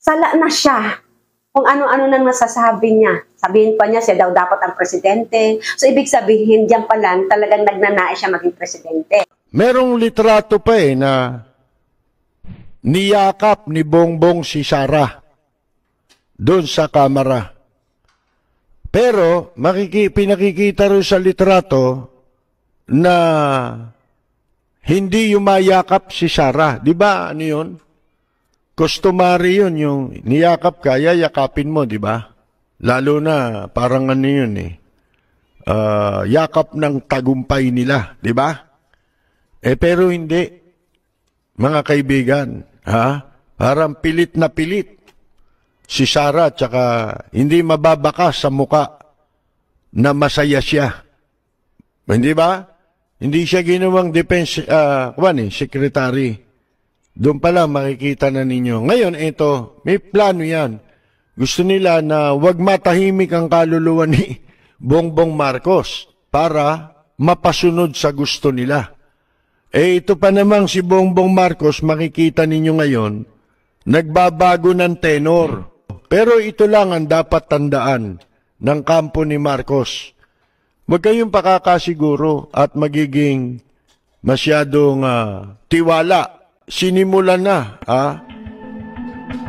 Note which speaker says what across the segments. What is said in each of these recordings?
Speaker 1: Sala na siya kung ano-ano nang nasasabi niya. Sabihin pa niya, siya daw dapat ang presidente. So, ibig sabihin, diyan pa lang, talagang nagnanais siya maging presidente.
Speaker 2: Merong litrato pa na niyakap ni Bongbong si Sara doon sa kamera. Pero, pinakikita rin sa litrato na hindi yumayakap si Sara. Di ba? Ano yun? Customary yun, yung niyakap ka, yakapin mo, di ba? Lalo na, parang ano yun yakap ng tagumpay nila, di ba? Pero hindi, mga kaibigan, parang pilit na pilit si Sara, tsaka hindi mababaka sa muka na masaya siya. Hindi ba? Hindi siya ginawang defense, secretary. Doon pala makikita na ninyo. Ngayon, ito, may plano yan. Gusto nila na wag matahimik ang kaluluwa ni Bongbong Marcos para mapasunod sa gusto nila. Ito pa namang si Bongbong Marcos, makikita ninyo ngayon, nagbabago ng tenor. Pero ito lang ang dapat tandaan ng kampo ni Marcos. Huwag kayong pakakasiguro at magiging masyadong tiwala. Sinimulan na,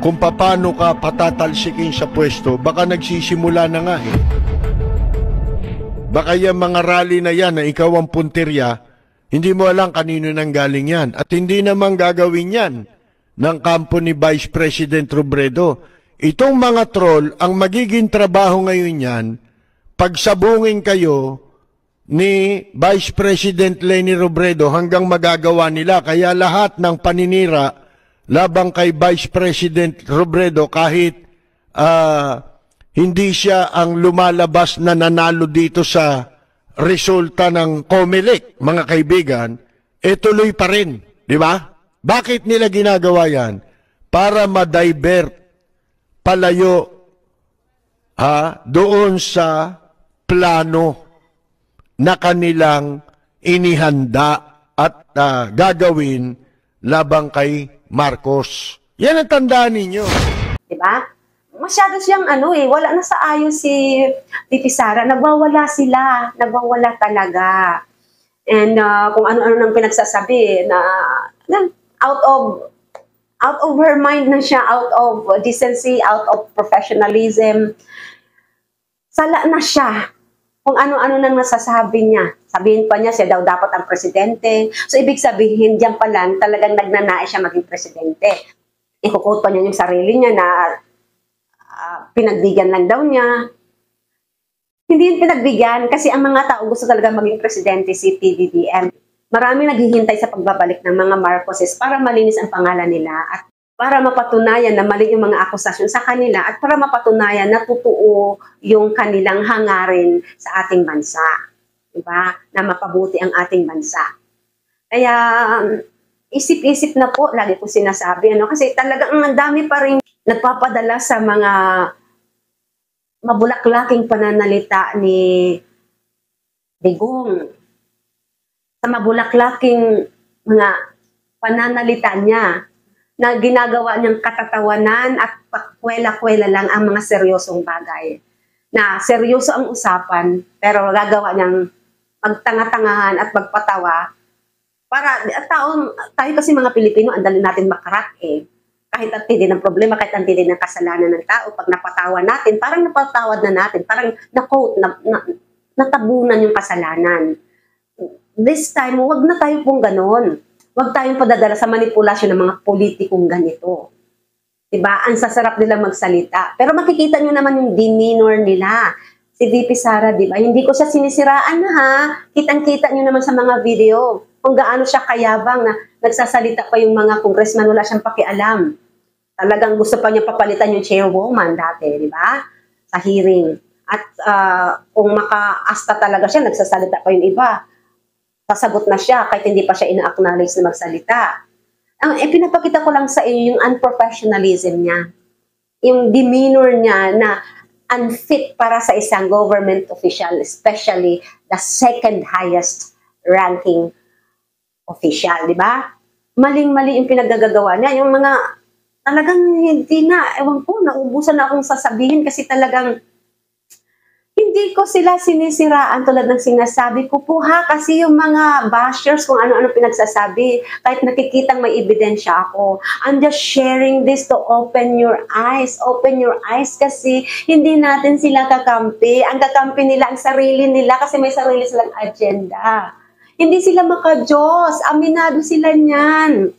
Speaker 2: kung paano ka patatalsikin sa pwesto, baka nagsisimula na nga Baka yung mga rally na yan na ikaw ang puntirya, hindi mo alam kanino nang galing yan. At hindi naman gagawin yan ng kampo ni Vice President Robredo. Itong mga troll, ang magiging trabaho ngayon yan, pagsabungin kayo ni Vice President Leni Robredo hanggang magagawa nila. Kaya lahat ng paninira labang kay Vice President Robredo, kahit hindi siya ang lumalabas na nanalo dito sa resulta ng COMELEC, mga kaibigan, tuloy pa rin. Di ba? Bakit nila ginagawa yan? Para ma-divert, palayo doon sa plano na kanilang inihanda at gagawin labang kay Marcos. Yan ang tandaan ninyo.
Speaker 1: Diba? Masyado siyang wala na sa ayos si Titi Sara. Nagwawala sila. Nagwawala talaga. And kung ano-ano nang pinagsasabi na out of her mind na siya, out of decency, out of professionalism. Sala na siya kung ano-ano nang nasasabi niya. Sabihin pa niya, siya daw dapat ang presidente. So, ibig sabihin, diyan pa lang, talagang nagnanais siya maging presidente. I-quote pa niya yung sarili niya na pinagbigyan lang daw niya. Hindi yung pinagbigyan, kasi ang mga tao gusto talaga maging presidente si PBBM. Marami naghihintay sa pagbabalik ng mga Marcoses para malinis ang pangalan nila at para mapatunayan na mali yung mga akusasyon sa kanila at para mapatunayan na totoo yung kanilang hangarin sa ating bansa. Diba? Na mapabuti ang ating bansa. Kaya, isip-isip na po, lagi ko sinasabi, kasi talagang ang dami pa rin nagpapadala sa mga mabulaklaking pananalita ni Digong. Sa mabulaklaking mga pananalita niya, na ginagawa niyang katatawanan at pakwela-kwela lang ang mga seryosong bagay. Na seryoso ang usapan, pero gagawa niyang magtanga-tangahan at magpatawa. Para tayo kasi mga Pilipino, ang dali natin makarak Kahit antindi ng problema, kahit antindi ng kasalanan ng tao, pag napatawa natin, parang napatawad na natin, parang na-quote, natabunan yung kasalanan. This time, huwag na tayo pong ganon. Huwag tayong padadala sa manipulasyon ng mga politikong ganito. Diba? Ang sasarap nila magsalita. Pero makikita nyo naman yung demeanor nila. Si VP Sara, diba? Hindi ko siya sinisiraan Kitang-kita nyo naman sa mga video kung gaano siya kayabang na nagsasalita pa yung mga congressman, wala siyang pakialam. Talagang gusto pa niya papalitan yung chairwoman dati, diba? Sa hearing. At kung maka-asta talaga siya, nagsasalita pa yung iba. Sasagot na siya kahit hindi pa siya ina-acknowledge na magsalita. Ang pinapakita ko lang sa inyo yung unprofessionalism niya. Yung demeanor niya na unfit para sa isang government official, especially the second highest ranking official, di ba? Maling-mali yung pinaggagawa niya. Yung mga talagang hindi na, ewan ko, naubusan na akong sasabihin kasi talagang hindi ko sila sinisiraan tulad ng sinasabi ko po ha, kasi yung mga bashers kung ano-ano pinagsasabi, kahit nakikitang may ebidensya ako. I'm just sharing this to open your eyes kasi hindi natin sila kakampi. Ang kakampi nila, ang sarili nila kasi may sarili silang agenda. Hindi sila maka-Diyos, aminado sila niyan.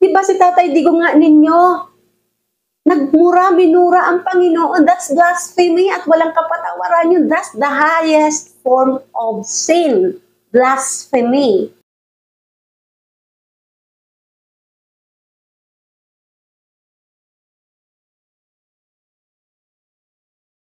Speaker 1: Diba si Tatay Digong nga ninyo, minura ang Panginoon. That's blasphemy at walang kapatawaran yun. That's the highest form of sin. Blasphemy.